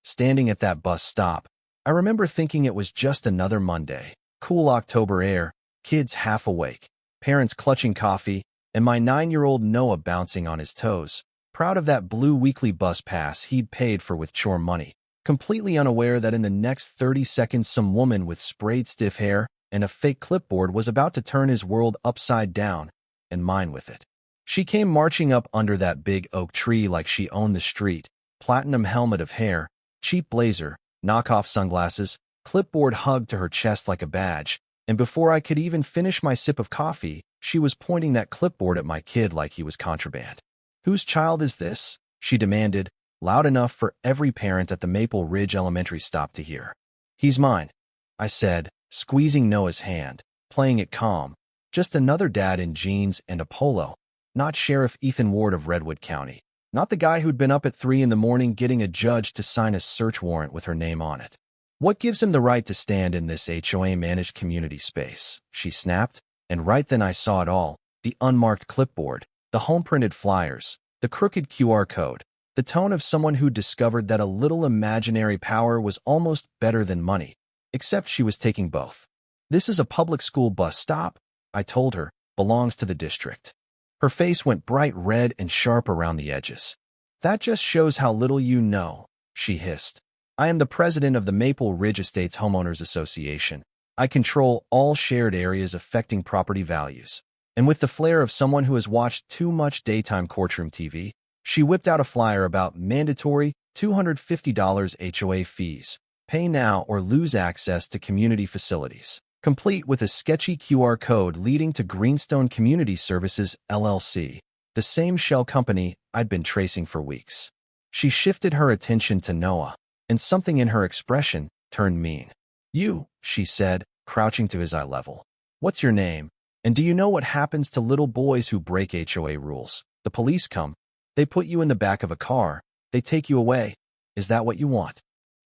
standing at that bus stop. I remember thinking it was just another Monday. Cool October air, kids half awake, parents clutching coffee, and my 9-year-old Noah bouncing on his toes, proud of that blue weekly bus pass he'd paid for with chore money, completely unaware that in the next 30 seconds some woman with sprayed stiff hair and a fake clipboard was about to turn his world upside down, and mine with it. She came marching up under that big oak tree like she owned the street, platinum helmet of hair, cheap blazer, knockoff sunglasses, clipboard hugged to her chest like a badge, and before I could even finish my sip of coffee, she was pointing that clipboard at my kid like he was contraband. "Whose child is this?" she demanded, loud enough for every parent at the Maple Ridge Elementary stop to hear. "He's mine," I said, squeezing Noah's hand, playing it calm. "Just another dad in jeans and a polo. Not Sheriff Ethan Ward of Redwood County. Not the guy who'd been up at 3 a.m. getting a judge to sign a search warrant with her name on it. What gives him the right to stand in this HOA-managed community space?" she snapped, and right then I saw it all: the unmarked clipboard, the home-printed flyers, the crooked QR code, the tone of someone who discovered that a little imaginary power was almost better than money, except she was taking both. "This is a public school bus stop," I told her, "belongs to the district." Her face went bright red and sharp around the edges. "That just shows how little you know," she hissed. "I am the president of the Maple Ridge Estates Homeowners Association. I control all shared areas affecting property values." And with the flair of someone who has watched too much daytime courtroom TV, she whipped out a flyer about mandatory $250 HOA fees, pay now or lose access to community facilities, complete with a sketchy QR code leading to Greenstone Community Services, LLC, the same shell company I'd been tracing for weeks. She shifted her attention to Noah, and something in her expression turned mean. "You," she said, crouching to his eye level. "What's your name? And do you know what happens to little boys who break HOA rules? The police come. They put you in the back of a car. They take you away. Is that what you want?"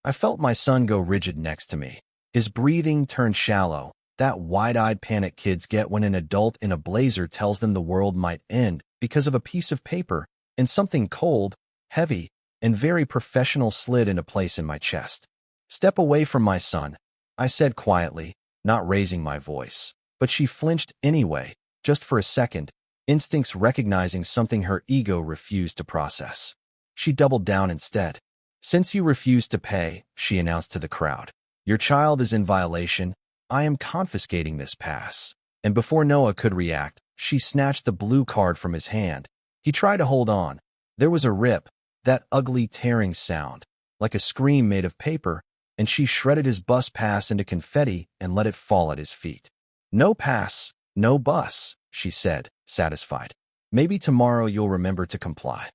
I felt my son go rigid next to me. His breathing turned shallow, that wide-eyed panic kids get when an adult in a blazer tells them the world might end because of a piece of paper, and something cold, heavy, and very professional slid into place in my chest. "Step away from my son," I said quietly, not raising my voice. But she flinched anyway, just for a second, instincts recognizing something her ego refused to process. She doubled down instead. "Since you refuse to pay," she announced to the crowd, "your child is in violation. I am confiscating this pass." And before Noah could react, she snatched the blue card from his hand. He tried to hold on. There was a rip, that ugly tearing sound, like a scream made of paper, and she shredded his bus pass into confetti and let it fall at his feet. "No pass, no bus," she said, satisfied. "Maybe tomorrow you'll remember to comply."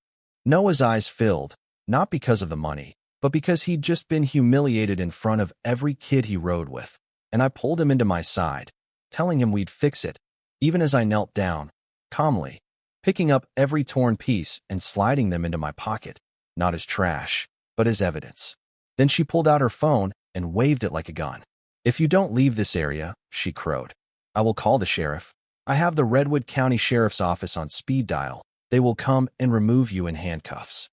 Noah's eyes filled, not because of the money, but because he'd just been humiliated in front of every kid he rode with, and I pulled him into my side, telling him we'd fix it, even as I knelt down, calmly, picking up every torn piece and sliding them into my pocket, not as trash, but as evidence. Then she pulled out her phone and waved it like a gun. "If you don't leave this area," she crowed, "I will call the sheriff. I have the Redwood County Sheriff's Office on speed dial. They will come and remove you in handcuffs."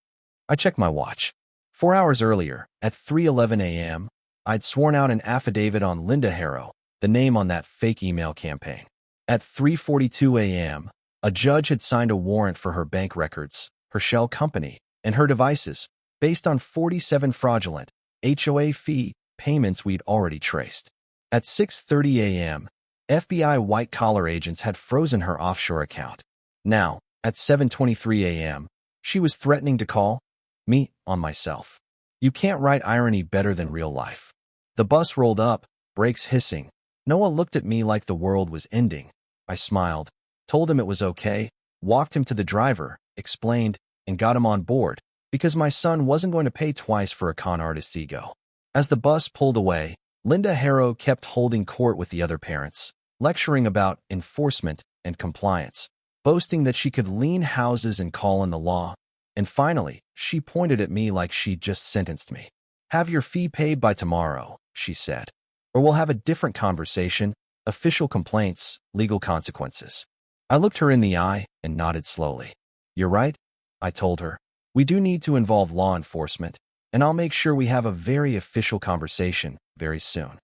I checked my watch. 4 hours earlier, at 3:11 a.m., I'd sworn out an affidavit on Linda Harrow, the name on that fake email campaign. At 3:42 a.m., a judge had signed a warrant for her bank records, her shell company, and her devices, based on 47 fraudulent HOA fee payments we'd already traced. At 6:30 a.m., FBI white-collar agents had frozen her offshore account. Now, at 7:23 a.m., she was threatening to call me on myself. You can't write irony better than real life. The bus rolled up, brakes hissing. Noah looked at me like the world was ending. I smiled, told him it was okay, walked him to the driver, explained, and got him on board, because my son wasn't going to pay twice for a con artist's ego. As the bus pulled away, Linda Harrow kept holding court with the other parents, lecturing about enforcement and compliance, boasting that she could lien houses and call in the law. And finally, she pointed at me like she'd just sentenced me. "Have your fee paid by tomorrow," she said, "or we'll have a different conversation, official complaints, legal consequences." I looked her in the eye and nodded slowly. "You're right," I told her. "We do need to involve law enforcement, and I'll make sure we have a very official conversation very soon."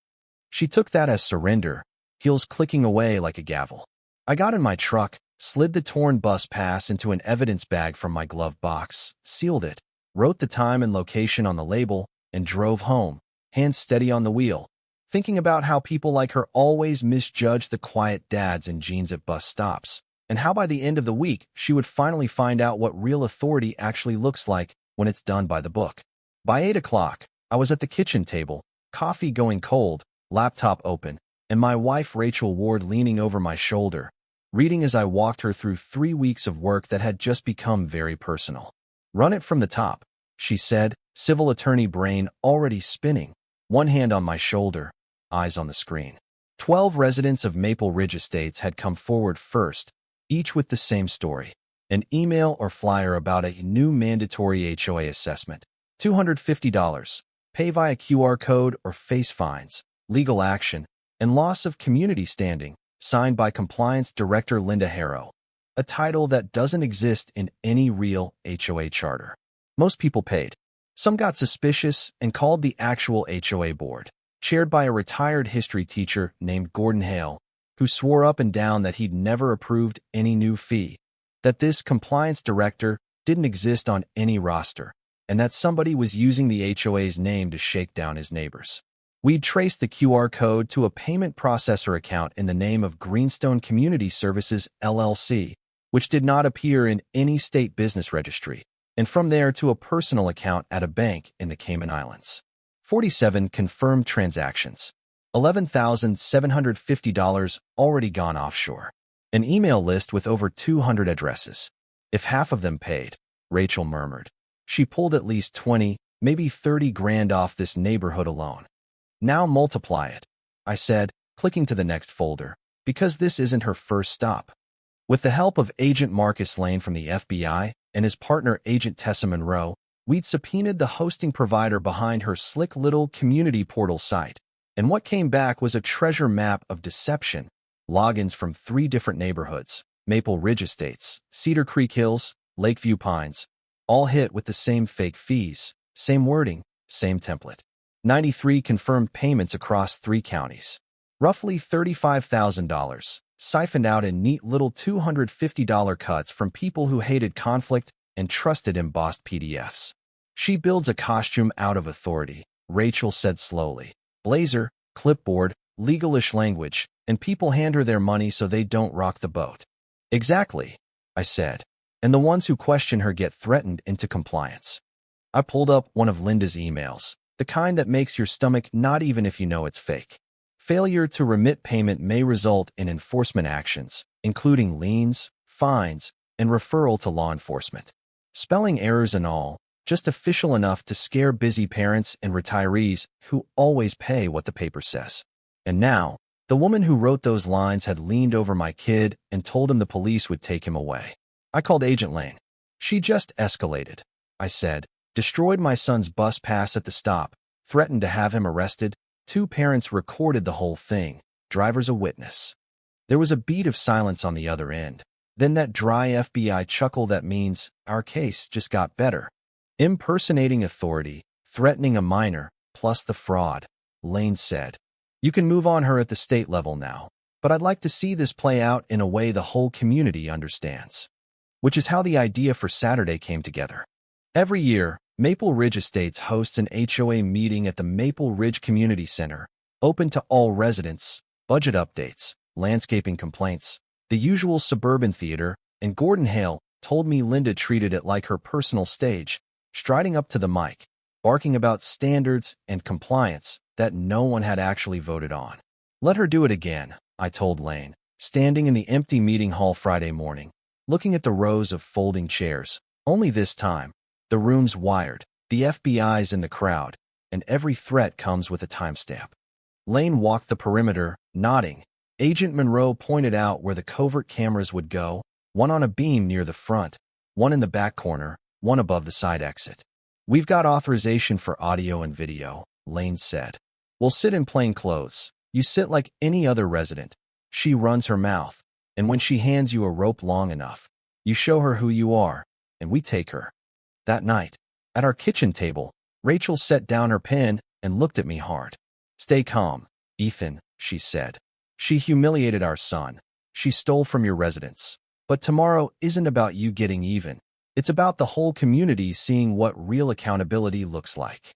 She took that as surrender, heels clicking away like a gavel. I got in my truck, slid the torn bus pass into an evidence bag from my glove box, sealed it, wrote the time and location on the label, and drove home, hands steady on the wheel, thinking about how people like her always misjudge the quiet dads in jeans at bus stops, and how by the end of the week she would finally find out what real authority actually looks like when it's done by the book. By 8 o'clock, I was at the kitchen table, coffee going cold, laptop open, and my wife Rachel Ward leaning over my shoulder, reading as I walked her through 3 weeks of work that had just become very personal. "Run it from the top," she said, civil attorney brain already spinning, one hand on my shoulder, eyes on the screen. 12 residents of Maple Ridge Estates had come forward first, each with the same story. An email or flyer about a new mandatory HOA assessment, $250, pay via QR code or face fines, legal action, and loss of community standing, signed by Compliance Director Linda Harrow, a title that doesn't exist in any real HOA charter. Most people paid. Some got suspicious and called the actual HOA board, chaired by a retired history teacher named Gordon Hale, who swore up and down that he'd never approved any new fee, that this compliance director didn't exist on any roster, and that somebody was using the HOA's name to shake down his neighbors. We'd traced the QR code to a payment processor account in the name of Greenstone Community Services, LLC, which did not appear in any state business registry, and from there to a personal account at a bank in the Cayman Islands. 47 confirmed transactions, $11,750 already gone offshore. An email list with over 200 addresses. If half of them paid, Rachel murmured. She pulled at least 20, maybe 30 grand off this neighborhood alone. "Now multiply it," I said, clicking to the next folder, because this isn't her first stop. With the help of Agent Marcus Lane from the FBI and his partner Agent Tessa Monroe, we'd subpoenaed the hosting provider behind her slick little community portal site, and what came back was a treasure map of deception, logins from 3 different neighborhoods, Maple Ridge Estates, Cedar Creek Hills, Lakeview Pines, all hit with the same fake fees, same wording, same template. 93 confirmed payments across 3 counties. Roughly $35,000, siphoned out in neat little $250 cuts from people who hated conflict and trusted embossed PDFs. "She builds a costume out of authority," Rachel said slowly. "Blazer, clipboard, legalish language, and people hand her their money so they don't rock the boat." "Exactly," I said. "And the ones who question her get threatened into compliance." I pulled up one of Linda's emails, the kind that makes your stomach knot even if you know it's fake. Failure to remit payment may result in enforcement actions, including liens, fines, and referral to law enforcement. Spelling errors and all, just official enough to scare busy parents and retirees who always pay what the paper says. And now, the woman who wrote those lines had leaned over my kid and told him the police would take him away. I called Agent Lane. "She just escalated," I said. "Destroyed my son's bus pass at the stop, threatened to have him arrested. 2 parents recorded the whole thing, driver's a witness." There was a beat of silence on the other end, then that dry FBI chuckle that means our case just got better. "Impersonating authority, threatening a minor, plus the fraud," Lane said. "You can move on her at the state level now, but I'd like to see this play out in a way the whole community understands." Which is how the idea for Saturday came together. Every year, Maple Ridge Estates hosts an HOA meeting at the Maple Ridge Community Center, open to all residents, budget updates, landscaping complaints, the usual suburban theater, and Gordon Hale told me Linda treated it like her personal stage, striding up to the mic, barking about standards and compliance that no one had actually voted on. "Let her do it again," I told Lane, standing in the empty meeting hall Friday morning, looking at the rows of folding chairs. Only this time, the room's wired, the FBI's in the crowd, and every threat comes with a timestamp. Lane walked the perimeter, nodding. Agent Monroe pointed out where the covert cameras would go, one on a beam near the front, one in the back corner, one above the side exit. "We've got authorization for audio and video," Lane said. "We'll sit in plain clothes. You sit like any other resident. She runs her mouth, and when she hands you a rope long enough, you show her who you are, and we take her." That night, at our kitchen table, Rachel set down her pen and looked at me hard. Stay calm, Ethan, she said. She humiliated our son. She stole from your residence. But tomorrow isn't about you getting even. It's about the whole community seeing what real accountability looks like.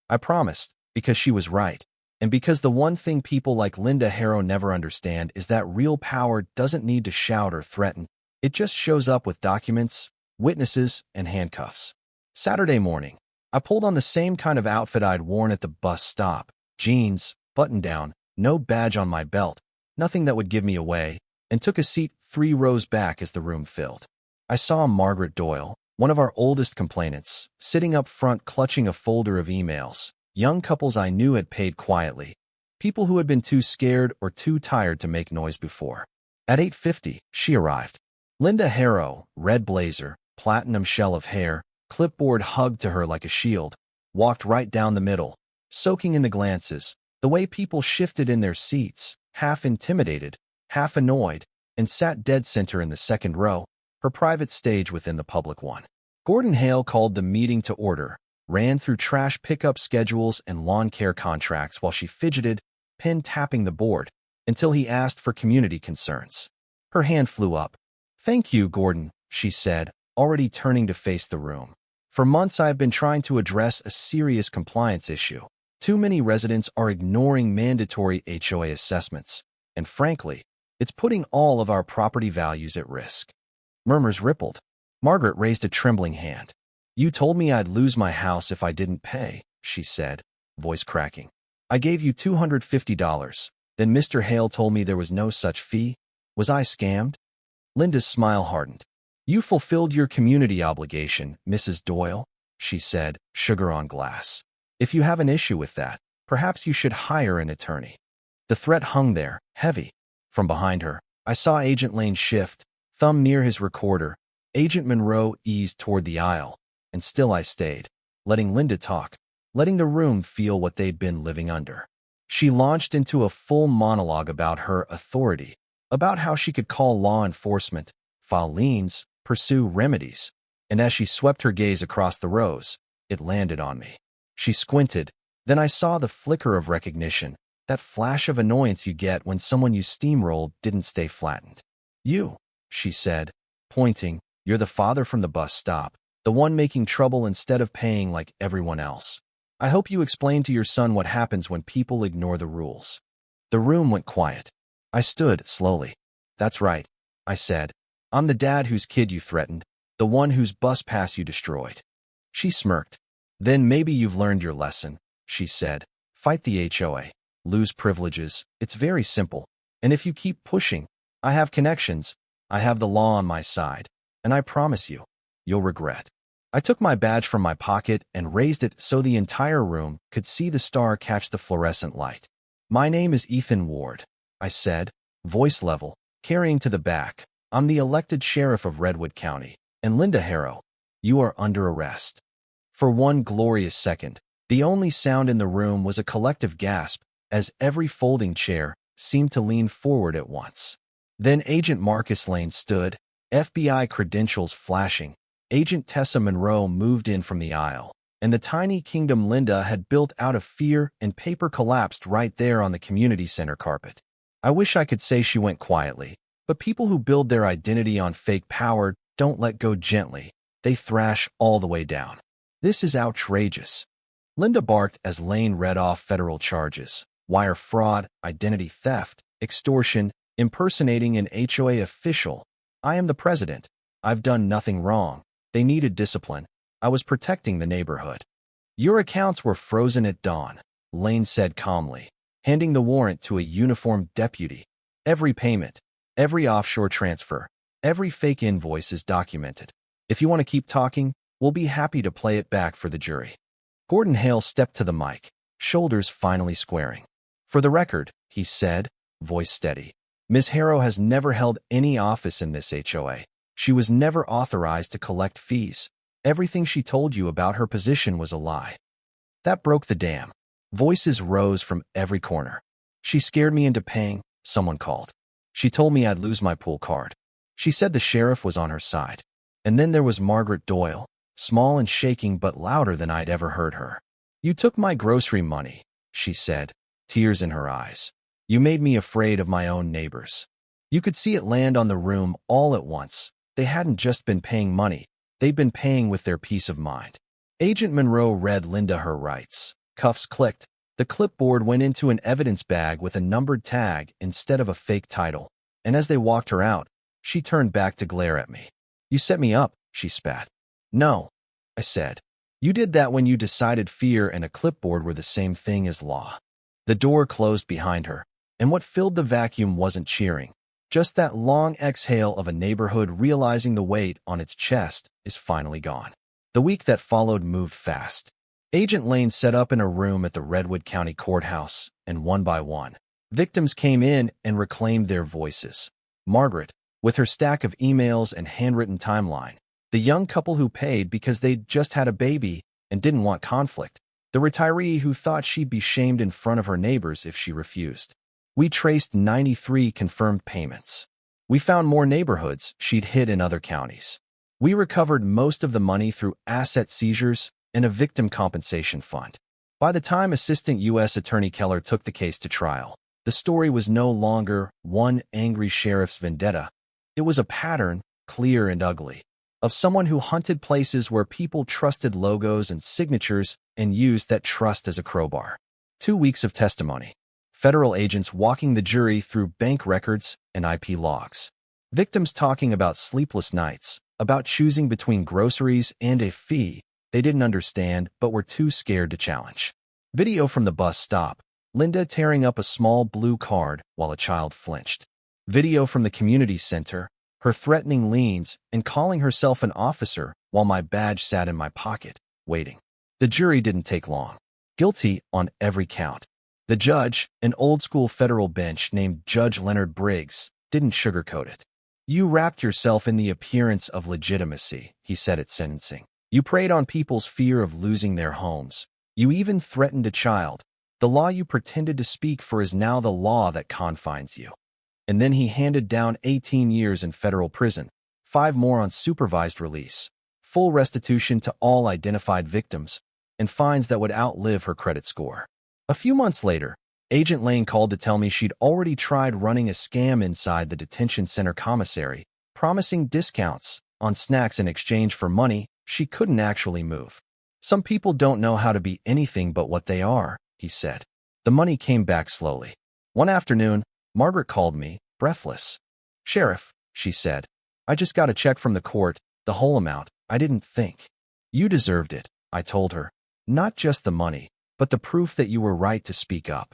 I promised, because she was right. And because the one thing people like Linda Harrow never understand is that real power doesn't need to shout or threaten. It just shows up with documents, witnesses, and handcuffs. Saturday morning, I pulled on the same kind of outfit I'd worn at the bus stop. Jeans, button-down, no badge on my belt, nothing that would give me away, and took a seat 3 rows back as the room filled. I saw Margaret Doyle, one of our oldest complainants, sitting up front clutching a folder of emails. Young couples I knew had paid quietly, people who had been too scared or too tired to make noise before. At 8:50, she arrived. Linda Harrow, red blazer, platinum shell of hair, clipboard hugged to her like a shield, walked right down the middle, soaking in the glances, the way people shifted in their seats, half intimidated, half annoyed, and sat dead center in the second row, her private stage within the public one. Gordon Hale called the meeting to order, ran through trash pickup schedules and lawn care contracts while she fidgeted, pen tapping the board, until he asked for community concerns. Her hand flew up. Thank you, Gordon, she said, already turning to face the room. For months I have been trying to address a serious compliance issue. Too many residents are ignoring mandatory HOA assessments, and frankly, it's putting all of our property values at risk. Murmurs rippled. Margaret raised a trembling hand. You told me I'd lose my house if I didn't pay, she said, voice cracking. I gave you $250. Then Mr. Hale told me there was no such fee. Was I scammed? Linda's smile hardened. You fulfilled your community obligation, Mrs. Doyle, she said, sugar on glass. If you have an issue with that, perhaps you should hire an attorney. The threat hung there, heavy. From behind her, I saw Agent Lane shift, thumb near his recorder. Agent Monroe eased toward the aisle, and still I stayed, letting Linda talk, letting the room feel what they'd been living under. She launched into a full monologue about her authority, about how she could call law enforcement, file liens, pursue remedies, and as she swept her gaze across the rows, it landed on me. She squinted, then I saw the flicker of recognition, that flash of annoyance you get when someone you steamrolled didn't stay flattened. You, she said, pointing, you're the father from the bus stop, the one making trouble instead of paying like everyone else. I hope you explain to your son what happens when people ignore the rules. The room went quiet. I stood slowly. That's right, I said. I'm the dad whose kid you threatened, the one whose bus pass you destroyed. She smirked. Then maybe you've learned your lesson, she said. Fight the HOA. Lose privileges. It's very simple. And if you keep pushing, I have connections. I have the law on my side. And I promise you, you'll regret. I took my badge from my pocket and raised it so the entire room could see the star catch the fluorescent light. My name is Ethan Ward, I said, voice level, carrying to the back. I'm the elected sheriff of Redwood County. And Linda Harrow, you are under arrest. For one glorious second, the only sound in the room was a collective gasp as every folding chair seemed to lean forward at once. Then Agent Marcus Lane stood, FBI credentials flashing. Agent Tessa Monroe moved in from the aisle, and the tiny kingdom Linda had built out of fear and paper collapsed right there on the community center carpet. I wish I could say she went quietly, but people who build their identity on fake power don't let go gently. They thrash all the way down. This is outrageous. Linda barked as Lane read off federal charges: wire fraud, identity theft, extortion, impersonating an HOA official. I am the president. I've done nothing wrong. They needed discipline. I was protecting the neighborhood. Your accounts were frozen at dawn, Lane said calmly, handing the warrant to a uniformed deputy. Every payment, every offshore transfer, every fake invoice is documented. If you want to keep talking, we'll be happy to play it back for the jury. Gordon Hale stepped to the mic, shoulders finally squaring. For the record, he said, voice steady, Ms. Harrow has never held any office in this HOA. She was never authorized to collect fees. Everything she told you about her position was a lie. That broke the dam. Voices rose from every corner. She scared me into paying, someone called. She told me I'd lose my pool card. She said the sheriff was on her side. And then there was Margaret Doyle, small and shaking but louder than I'd ever heard her. "You took my grocery money," she said, tears in her eyes. "You made me afraid of my own neighbors." You could see it land on the room all at once. They hadn't just been paying money. They'd been paying with their peace of mind. Agent Monroe read Linda her rights. Cuffs clicked. The clipboard went into an evidence bag with a numbered tag instead of a fake title. And as they walked her out, she turned back to glare at me. "You set me up," she spat. "No," I said. "You did that when you decided fear and a clipboard were the same thing as law." The door closed behind her, and what filled the vacuum wasn't cheering. Just that long exhale of a neighborhood realizing the weight on its chest is finally gone. The week that followed moved fast. Agent Lane set up in a room at the Redwood County Courthouse, and one by one, victims came in and reclaimed their voices. Margaret, with her stack of emails and handwritten timeline. The young couple who paid because they'd just had a baby and didn't want conflict. The retiree who thought she'd be shamed in front of her neighbors if she refused. We traced 93 confirmed payments. We found more neighborhoods she'd hid in other counties. We recovered most of the money through asset seizures and a victim compensation fund. By the time Assistant U.S. Attorney Keller took the case to trial, the story was no longer one angry sheriff's vendetta. It was a pattern, clear and ugly, of someone who hunted places where people trusted logos and signatures and used that trust as a crowbar. 2 weeks of testimony. Federal agents walking the jury through bank records and IP logs. Victims talking about sleepless nights, about choosing between groceries and a fee they didn't understand but were too scared to challenge. Video from the bus stop. Linda tearing up a small blue card while a child flinched. Video from the community center. Her threatening leans and calling herself an officer while my badge sat in my pocket, waiting. The jury didn't take long. Guilty on every count. The judge, an old-school federal bench named Judge Leonard Briggs, didn't sugarcoat it. "You wrapped yourself in the appearance of legitimacy," he said at sentencing. "You preyed on people's fear of losing their homes. You even threatened a child. The law you pretended to speak for is now the law that confines you." And then he handed down 18 years in federal prison, 5 more on supervised release, full restitution to all identified victims, and fines that would outlive her credit score. A few months later, Agent Lane called to tell me she'd already tried running a scam inside the detention center commissary, promising discounts on snacks in exchange for money she couldn't actually move. "Some people don't know how to be anything but what they are," he said. The money came back slowly. One afternoon, Margaret called me, breathless. "Sheriff," she said, "I just got a check from the court, the whole amount. I didn't think." "You deserved it," I told her. "Not just the money, but the proof that you were right to speak up."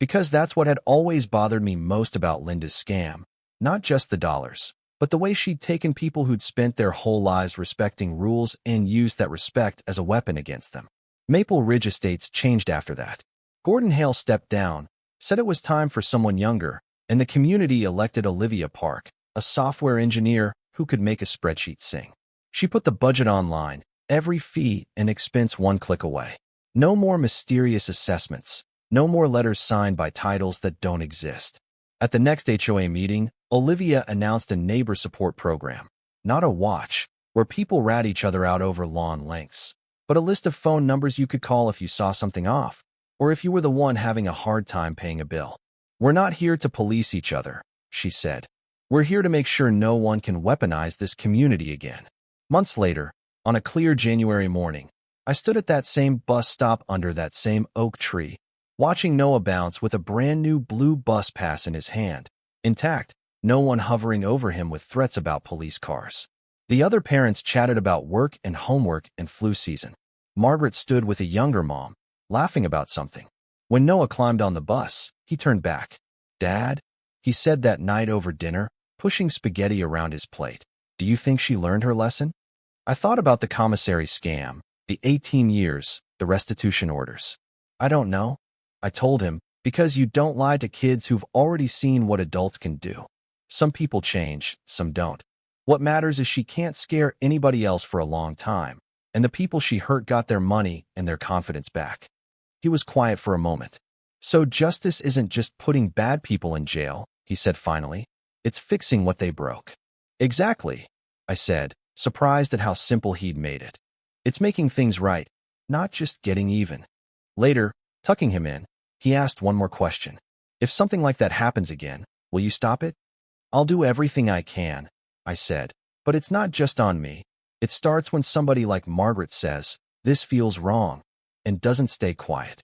Because that's what had always bothered me most about Linda's scam. Not just the dollars, but the way she'd taken people who'd spent their whole lives respecting rules and used that respect as a weapon against them. Maple Ridge Estates changed after that. Gordon Hale stepped down, said it was time for someone younger, and the community elected Olivia Park, a software engineer who could make a spreadsheet sing. She put the budget online, every fee and expense one click away. No more mysterious assessments, no more letters signed by titles that don't exist. At the next HOA meeting, Olivia announced a neighbor support program, not a watch, where people rat each other out over lawn lengths, but a list of phone numbers you could call if you saw something off, or if you were the one having a hard time paying a bill. "We're not here to police each other," she said. "We're here to make sure no one can weaponize this community again." Months later, on a clear January morning, I stood at that same bus stop under that same oak tree, watching Noah bounce with a brand new blue bus pass in his hand, intact, no one hovering over him with threats about police cars. The other parents chatted about work and homework and flu season. Margaret stood with a younger mom, laughing about something. When Noah climbed on the bus, he turned back. "Dad," he said that night over dinner, pushing spaghetti around his plate. "Do you think she learned her lesson?" I thought about the commissary scam, the 18 years, the restitution orders. "I don't know," I told him, "because you don't lie to kids who've already seen what adults can do. Some people change, some don't. What matters is she can't scare anybody else for a long time, and the people she hurt got their money and their confidence back." He was quiet for a moment. "So justice isn't just putting bad people in jail," he said finally. "It's fixing what they broke." "Exactly," I said, surprised at how simple he'd made it. "It's making things right, not just getting even." Later, tucking him in, he asked one more question. If something like that happens again, will you stop it? I'll do everything I can, I said. But it's not just on me. It starts when somebody like Margaret says, "This feels wrong," and doesn't stay quiet.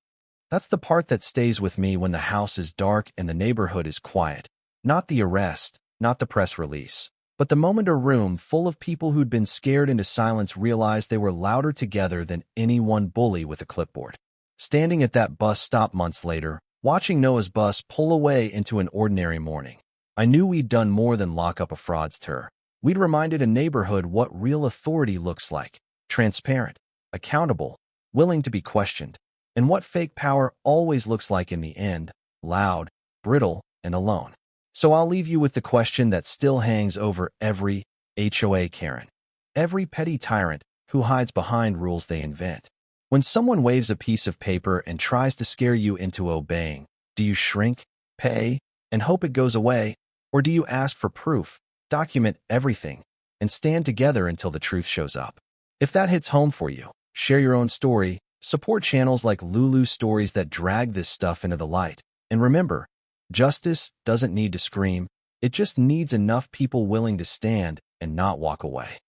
That's the part that stays with me when the house is dark and the neighborhood is quiet. Not the arrest, not the press release, but the moment a room full of people who'd been scared into silence realized they were louder together than any one bully with a clipboard. Standing at that bus stop months later, watching Noah's bus pull away into an ordinary morning, I knew we'd done more than lock up a fraudster. We'd reminded a neighborhood what real authority looks like: transparent, accountable, willing to be questioned, and what fake power always looks like in the end: loud, brittle, and alone. So I'll leave you with the question that still hangs over every HOA Karen, every petty tyrant who hides behind rules they invent. When someone waves a piece of paper and tries to scare you into obeying, do you shrink, pay, and hope it goes away? Or do you ask for proof, document everything, and stand together until the truth shows up? If that hits home for you, share your own story, support channels like LULU Stories that drag this stuff into the light. And remember, justice doesn't need to scream, it just needs enough people willing to stand and not walk away.